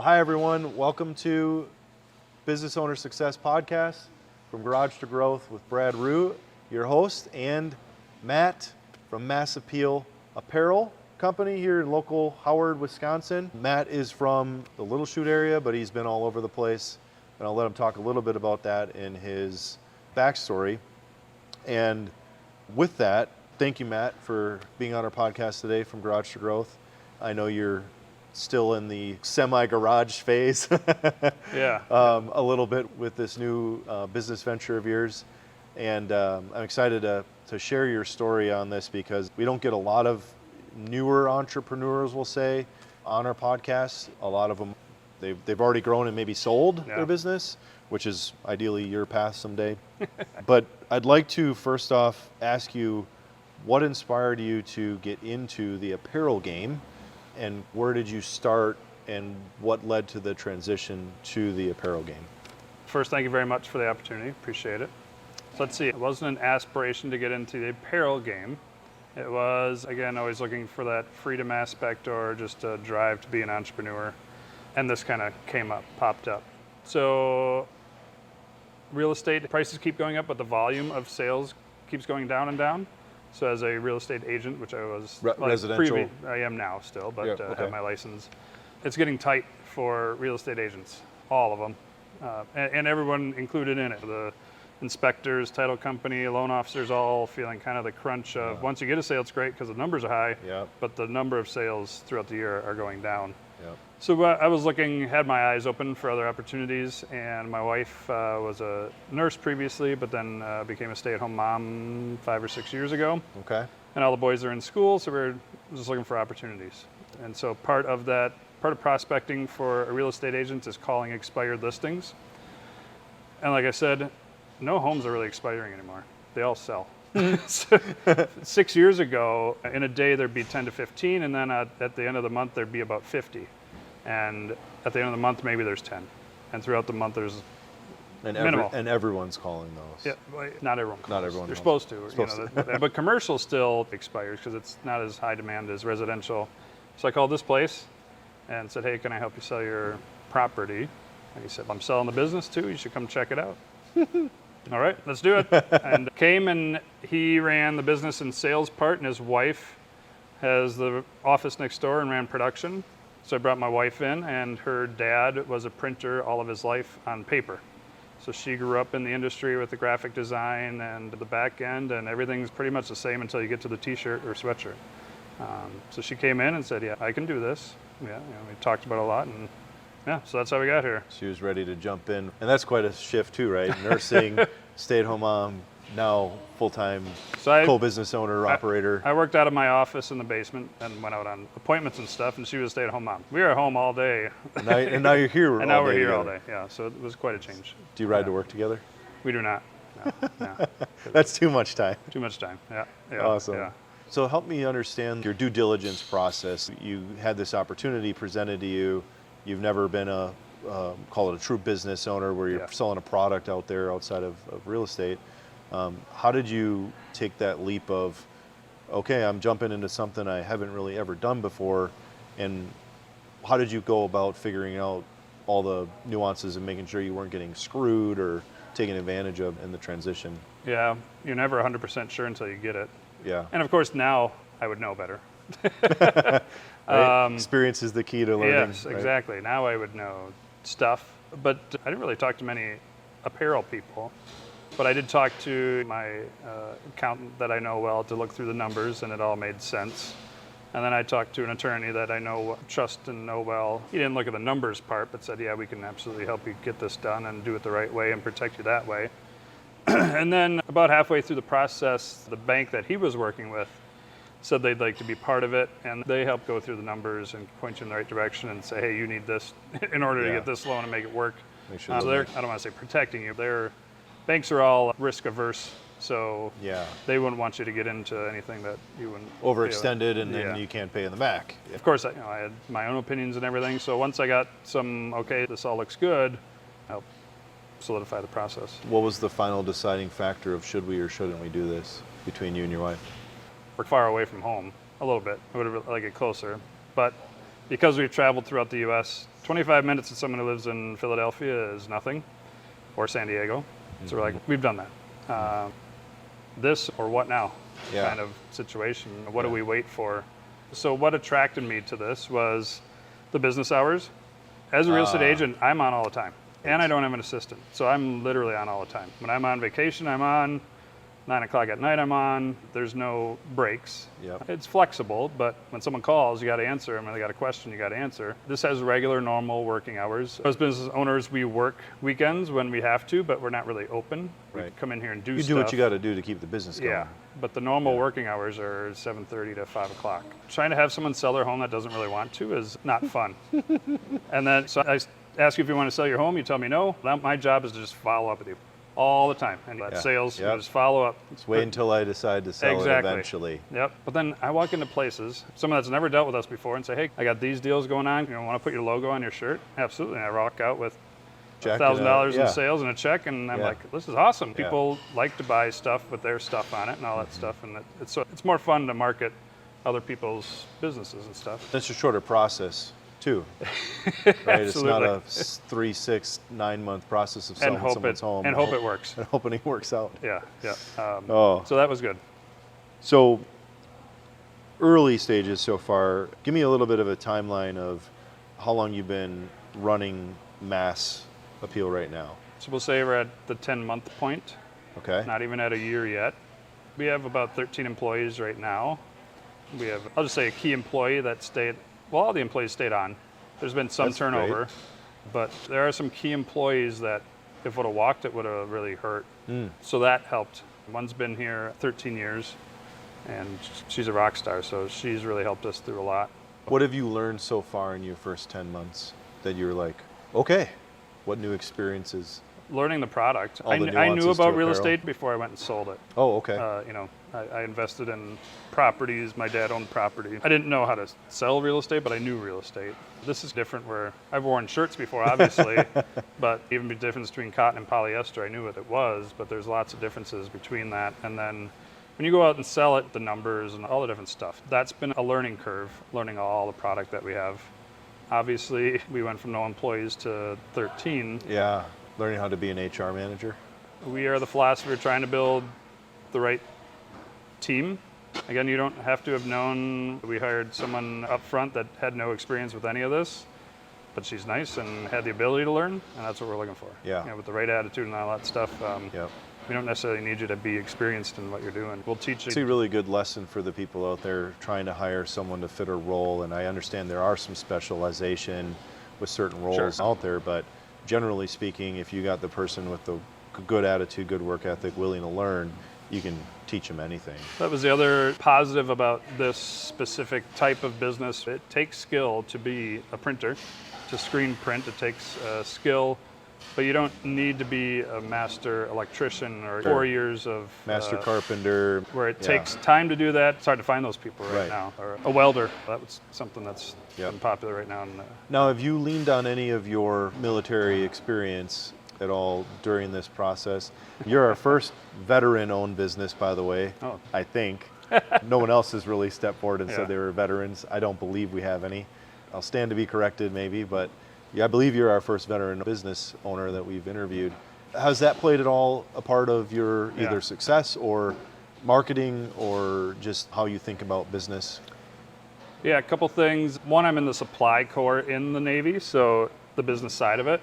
Hi, everyone. Welcome to Business Owner Success Podcast from Garage to Growth with Brad Rue, your host, and Matt from Mass Appeal Apparel Company here in local Howard, Wisconsin. Matt is from the Little Chute area, but he's been all over the place, and I'll let him talk a little bit about that in his backstory. And with that, thank you, Matt, for being on our podcast today from Garage to Growth. I know you're still in the semi-garage phase a little bit with this new business venture of yours. And I'm excited to share your story on this because we don't get a lot of newer entrepreneurs, we'll say, on our podcast. A lot of them, they've already grown and maybe sold their business, which is ideally your path someday. But I'd like to first off ask you, what inspired you to get into the apparel game? And where did you start, and what led to the transition to the apparel game? First, thank you very much for the opportunity. Appreciate it. So let's see, it wasn't an aspiration to get into the apparel game. It was, again, always looking for that freedom aspect or just a drive to be an entrepreneur. And this kind of popped up. So real estate prices keep going up, but the volume of sales keeps going down and down. So as a real estate agent, which I was residential, I am now still, but I have my license. It's getting tight for real estate agents, all of them, and everyone included in it. The inspectors, title company, loan officers, all feeling kind of the crunch of once you get a sale, it's great because the numbers are high, but the number of sales throughout the year are going down. So I was had my eyes open for other opportunities, and my wife was a nurse previously, but then became a stay-at-home mom 5 or 6 years ago. Okay. And all the boys are in school, so we're just looking for opportunities. And so part of prospecting for a real estate agent is calling expired listings. And like I said, no homes are really expiring anymore. They all sell. So 6 years ago, in a day there'd be 10 to 15, and then at the end of the month there'd be about 50. And at the end of the month, maybe there's 10. And throughout the month, there's minimal. And everyone's calling those. Yeah, well, not everyone calls. Not everyone. They're supposed to. But commercial still expires because it's not as high demand as residential. So I called this place and said, hey, can I help you sell your property? And he said, I'm selling the business too. You should come check it out. All right, let's do it. And came, and he ran the business and sales part, and his wife has the office next door and ran production. So I brought my wife in, and her dad was a printer all of his life on paper. So she grew up in the industry with the graphic design and the back end, and everything's pretty much the same until you get to the t-shirt or sweatshirt. So she came in and said, yeah, I can do this. Yeah, we talked about it a lot, and so that's how we got here. She was ready to jump in. And that's quite a shift too, right? Nursing, stay-at-home mom, now full-time co-business owner, operator. I worked out of my office in the basement and went out on appointments and stuff, and she was a stay-at-home mom. We were at home all day. And now you're here and now we're here all day, yeah. So it was quite a change. Do you ride to work together? We do not, no. That's too much time. Too much time, yeah. Awesome. Yeah. So help me understand your due diligence process. You had this opportunity presented to you. You've never been call it a true business owner where you're selling a product out there outside of real estate. How did you take that leap of, okay, I'm jumping into something I haven't really ever done before, and how did you go about figuring out all the nuances and making sure you weren't getting screwed or taken advantage of in the transition? Yeah, you're never 100% sure until you get it. Yeah. And of course now I would know better. Right? Experience is the key to learning. Yes, exactly. Right? Now I would know stuff, but I didn't really talk to many apparel people. But I did talk to my accountant that I know well to look through the numbers, and it all made sense. And then I talked to an attorney that I trust and know well. He didn't look at the numbers part, but said, yeah, we can absolutely help you get this done and do it the right way and protect you that way. And then about halfway through the process, the bank that he was working with said they'd like to be part of it, and they help go through the numbers and point you in the right direction and say, hey, you need this in order to get this loan and make it work. Make sure so they're, I don't want to say protecting you, banks are all risk averse, so they wouldn't want you to get into anything that you wouldn't overextended and then you can't pay in the back. Of course, I had my own opinions and everything, so once I got okay, this all looks good, I helped solidify the process. What was the final deciding factor of should we or shouldn't we do this between you and your wife? We're far away from home a little bit. I would have liked it closer, but because we've traveled throughout the U.S., 25 minutes to someone who lives in Philadelphia is nothing, or San Diego. So we're like, we've done that. This or what now kind of situation. What do we wait for? So what attracted me to this was the business hours. As a real estate agent, I'm on all the time. And I don't have an assistant. So I'm literally on all the time. When I'm on vacation, I'm on. 9 o'clock at night, I'm on. There's no breaks. It's flexible, but when someone calls, you got to answer them. When they got a question, you got to answer. This has regular, normal working hours. As business owners, we work weekends when we have to, but we're not really open. We come in here and do stuff. You do what you got to do to keep the business going. Yeah, but the normal working hours are 7:30 to 5 o'clock. Trying to have someone sell their home that doesn't really want to is not fun. And then, so I ask you if you want to sell your home, you tell me no. Now my job is to just follow up with you all the time. And that sales, just follow up. Just wait until I decide to sell it eventually. Yep. But then I walk into places, someone that's never dealt with us before, and say, hey, I got these deals going on. You want to put your logo on your shirt? Absolutely. And I walk out with $1,000 in sales and a check, and I'm like, this is awesome. People like to buy stuff with their stuff on it and all that stuff. And it's more fun to market other people's businesses and stuff. It's a shorter process too, right? It's not a 3, 6, 9 month process of selling someone's home. And hope it works. And hoping it works out. Yeah. So that was good. So early stages so far, give me a little bit of a timeline of how long you've been running Mass Appeal right now. So we'll say we're at the 10-month point. Okay. Not even at a year yet. We have about 13 employees right now. We have, I'll just say, a key employee that stayed. Well, all the employees stayed on. There's been some turnover, but there are some key employees that if would have walked, it would have really hurt. So that helped. One's been here 13 years, and she's a rock star, so she's really helped us through a lot. What have you learned so far in your first 10 months that you're like, okay, what new experiences? Learning the product. All the I knew nuances about to real apparel. estate before I went and sold it. Oh, okay. I invested in properties. My dad owned property. I didn't know how to sell real estate, but I knew real estate. This is different where I've worn shirts before, obviously, but even the difference between cotton and polyester, I knew what it was, but there's lots of differences between that. And then when you go out and sell it, the numbers and all the different stuff, that's been a learning curve, learning all the product that we have. Obviously, we went from no employees to 13. Yeah, learning how to be an HR manager. We are the philosopher trying to build the right team. Again, you don't have to have known. We hired someone up front that had no experience with any of this, but she's nice and had the ability to learn, and that's what we're looking for. Yeah. With the right attitude and all that stuff. We don't necessarily need you to be experienced in what you're doing. We'll teach you. It's a really good lesson for the people out there trying to hire someone to fit a role, and I understand there are some specialization with certain roles out there, but generally speaking, if you got the person with the good attitude, good work ethic, willing to learn, you can teach them anything. That was the other positive about this specific type of business. It takes skill to be a printer, to screen print. It takes skill, but you don't need to be a master electrician or 4 years of master carpenter. Where it takes time to do that. It's hard to find those people right now. Or a welder. That was something that's been popular right now. Now, have you leaned on any of your military experience at all during this process? You're our first veteran-owned business, by the way, I think. No one else has really stepped forward and said they were veterans. I don't believe we have any. I'll stand to be corrected maybe, but I believe you're our first veteran business owner that we've interviewed. Has that played at all a part of your either success or marketing or just how you think about business? Yeah, a couple things. One, I'm in the supply corps in the Navy, so the business side of it.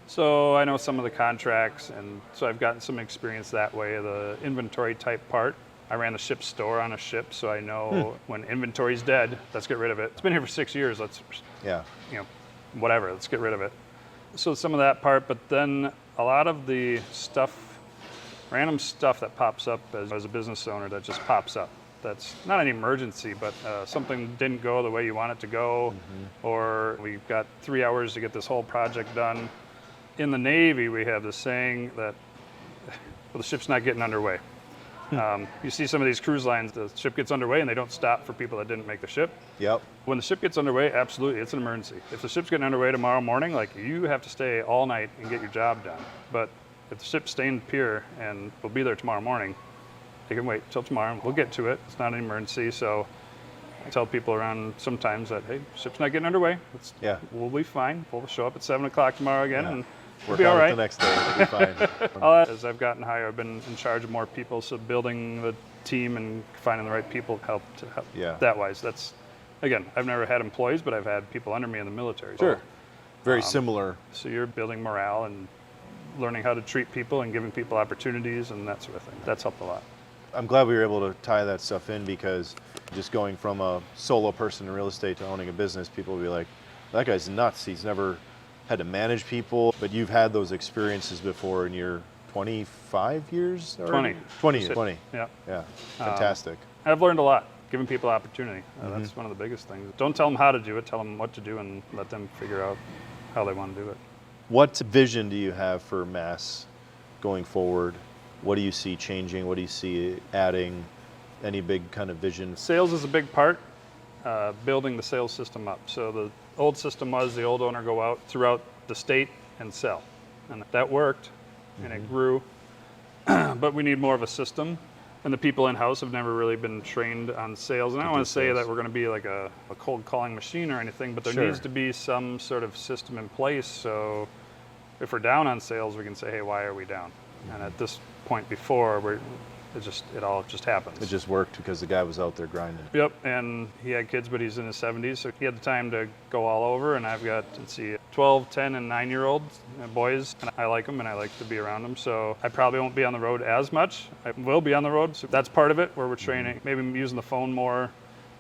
So I know some of the contracts, and so I've gotten some experience that way, the inventory type part. I ran the ship store on a ship, so I know when inventory's dead, let's get rid of it. It's been here for 6 years, let's, whatever, let's get rid of it. So some of that part, but then a lot of the stuff, random stuff that pops up as a business owner that just pops up. That's not an emergency, but something didn't go the way you want it to go, or we've got 3 hours to get this whole project done. In the Navy, we have this saying that the ship's not getting underway. You see some of these cruise lines, the ship gets underway and they don't stop for people that didn't make the ship. Yep. When the ship gets underway, absolutely, it's an emergency. If the ship's getting underway tomorrow morning, you have to stay all night and get your job done. But if the ship's staying pier and we'll be there tomorrow morning, they can wait till tomorrow. We'll get to it. It's not an emergency. So I tell people around sometimes that, hey, ship's not getting underway. Yeah. We'll be fine. We'll show up at 7 o'clock tomorrow again, Yeah. and we'll Work be all on it right. the next day. It'll be fine. As I've gotten higher, I've been in charge of more people, so building the team and finding the right people help Yeah. that wise. That's, again, I've never had employees, but I've had people under me in the military. Sure. Very similar. So you're building morale and learning how to treat people and giving people opportunities and that sort of thing. That's helped a lot. I'm glad we were able to tie that stuff in, because just going from a solo person in real estate to owning a business, people will be like, that guy's nuts. He's never had to manage people. But you've had those experiences before in your 25 years? Already? 20 years. Yeah. Yeah. Fantastic. I've learned a lot, giving people opportunity. That's one of the biggest things. Don't tell them how to do it, tell them what to do, and let them figure out how they want to do it. What vision do you have for Mass going forward? What do you see changing? What do you see adding? Any big kind of vision? Sales is a big part, building the sales system up. So the old system was the old owner go out throughout the state and sell. And that worked, and it grew. But we need more of a system. And the people in-house have never really been trained on sales. And I don't want to say that we're going to be like a cold calling machine or anything, but there needs to be some sort of system in place. So if we're down on sales, we can say, hey, why are we down? And at this point before, it all just happens. It just worked because the guy was out there grinding. Yep, and he had kids, but he's in his 70s, so he had the time to go all over. And I've got, 12, 10, and 9-year-olds, boys, and I like them, and I like to be around them. So I probably won't be on the road as much. I will be on the road, so that's part of it, where we're training, maybe using the phone more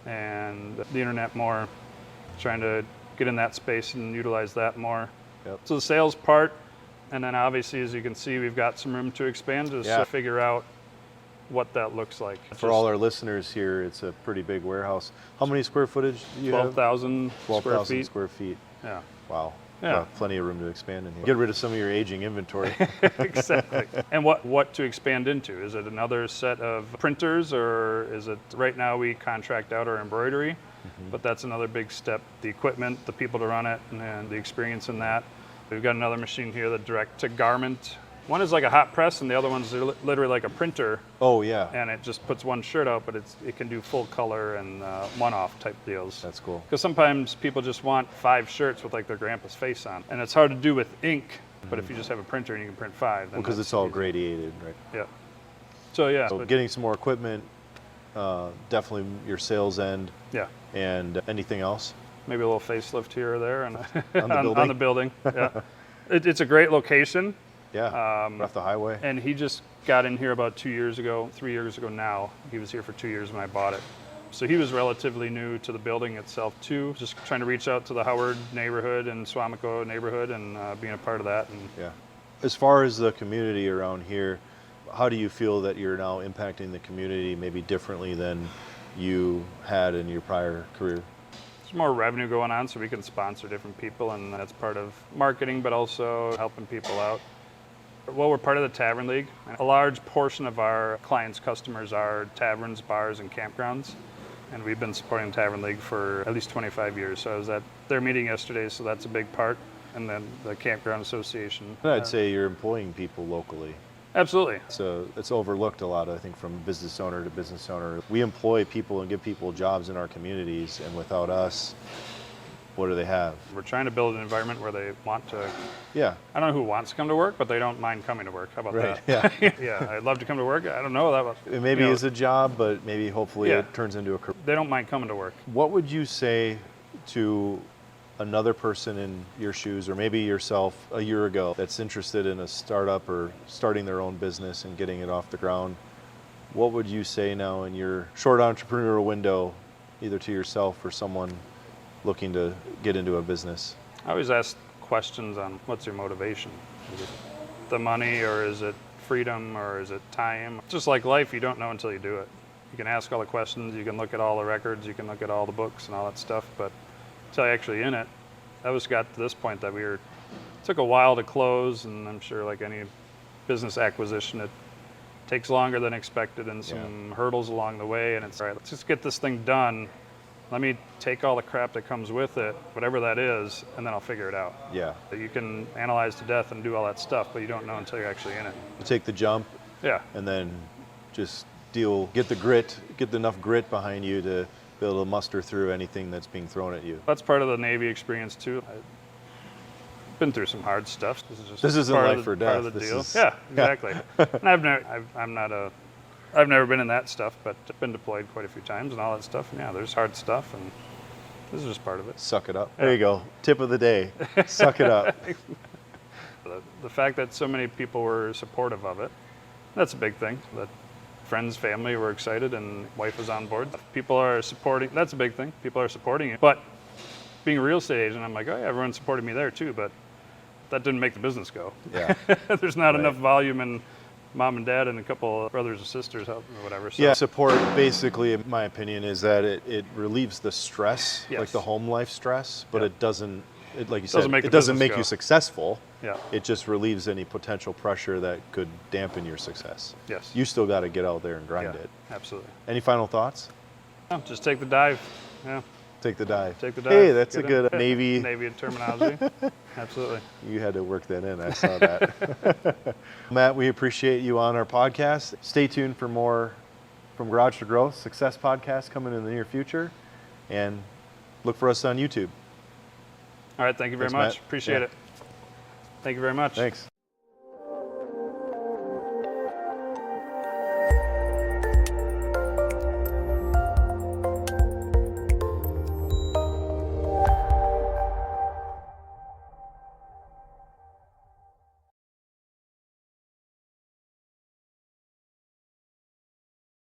and the internet more, trying to get in that space and utilize that more. Yep. So the sales part, and then obviously, as you can see, we've got some room to expand, just to figure out what that looks like. For all our listeners here, it's a pretty big warehouse. How many square footage do you have? 12,000 square 12,000 feet. square feet. Yeah. Wow. Yeah. Plenty of room to expand in here. Get rid of some of your aging inventory. Exactly. And what to expand into? Is it another set of printers, or is it, right now we contract out our embroidery, but that's another big step. The equipment, the people to run it, and the experience in that. We've got another machine here, the direct to garment. One is like a hot press, and the other one's literally like a printer. Oh, yeah. And it just puts one shirt out, but it can do full color and one-off type deals. That's cool. Because sometimes people just want 5 shirts with like their grandpa's face on, and it's hard to do with ink. But if you just have a printer and you can print 5, then Because it's all gradiated, right? Yeah. So yeah. So getting some more equipment, definitely your sales end. Yeah. And anything else? Maybe a little facelift here or there, and On the building. Yeah. It's a great location. Yeah. Off the highway. And he just got in here about 2 years ago, 3 years ago now. He was here for 2 years when I bought it. So he was relatively new to the building itself too, just trying to reach out to the Howard neighborhood and Swamico neighborhood and being a part of that. And yeah. As far as the community around here, how do you feel that you're now impacting the community maybe differently than you had in your prior career? There's more revenue going on, so we can sponsor different people, and that's part of marketing, but also helping people out. Well, we're part of the Tavern League. A large portion of our clients' customers are taverns, bars, and campgrounds. And we've been supporting the Tavern League for at least 25 years. So I was at their meeting yesterday, so that's a big part. And then the Campground Association. I'd say you're employing people locally. Absolutely. So it's overlooked a lot, I think, from business owner to business owner. We employ people and give people jobs in our communities, and without us, what do they have? We're trying to build an environment where they want to. Yeah. I don't know who wants to come to work, but they don't mind coming to work. How about Right. that? Yeah. Yeah, I'd love to come to work. I don't know that. It maybe is a job, but maybe hopefully it turns into a career. They don't mind coming to work. What would you say to another person in your shoes, or maybe yourself a year ago, that's interested in a startup or starting their own business and getting it off the ground? What would you say now in your short entrepreneurial window, either to yourself or someone looking to get into a business? I always ask questions on what's your motivation. Is it the money, or is it freedom, or is it time? Just like life, you don't know until you do it. You can ask all the questions, you can look at all the records, you can look at all the books and all that stuff, but until you're actually in it, I just got to this point that it took a while to close, and I'm sure like any business acquisition, it takes longer than expected and some hurdles along the way, and it's all right, let's just get this thing done. Let me take all the crap that comes with it, whatever that is, and then I'll figure it out. Yeah. You can analyze to death and do all that stuff, but you don't know until you're actually in it. Take the jump. Yeah. And then just get the grit, get enough grit behind you to be able to muster through anything that's being thrown at you. That's part of the Navy experience too. I've been through some hard stuff. This isn't part life of the, or part death. of the This deal. is- Yeah, exactly. And I've never been in that stuff, but I've been deployed quite a few times and all that stuff. And yeah, there's hard stuff, and this is just part of it. Suck it up. Yeah. There you go. Tip of the day. Suck it up. The fact that so many people were supportive of it, that's a big thing. That friends, family were excited, and wife was on board. People are supporting. That's a big thing. People are supporting it. But being a real estate agent, I'm like, oh yeah, everyone supported me there too, but that didn't make the business go. Yeah. There's not Right. enough volume, and mom and dad and a couple of brothers and sisters help or whatever. So Yeah, support basically, in my opinion, is that it relieves the stress, Yes. like the home life stress, but Yeah. it doesn't, like you Doesn't said, make it the doesn't business make go. you successful. yeah, It just relieves any potential pressure that could dampen your success. yes, You still got to get out there and grind yeah, it. absolutely. Any final thoughts? No, just take the dive. Yeah, Take the dive. take the dive. Hey, that's a Get in. good Navy. Navy terminology. Absolutely. You had to work that in. I saw that. Matt, we appreciate you on our podcast. Stay tuned for more from Garage to Growth Success Podcast coming in the near future. And look for us on YouTube. All right, thank you very Thanks, much. Matt. Appreciate Yeah. it. Thank you very much. Thanks.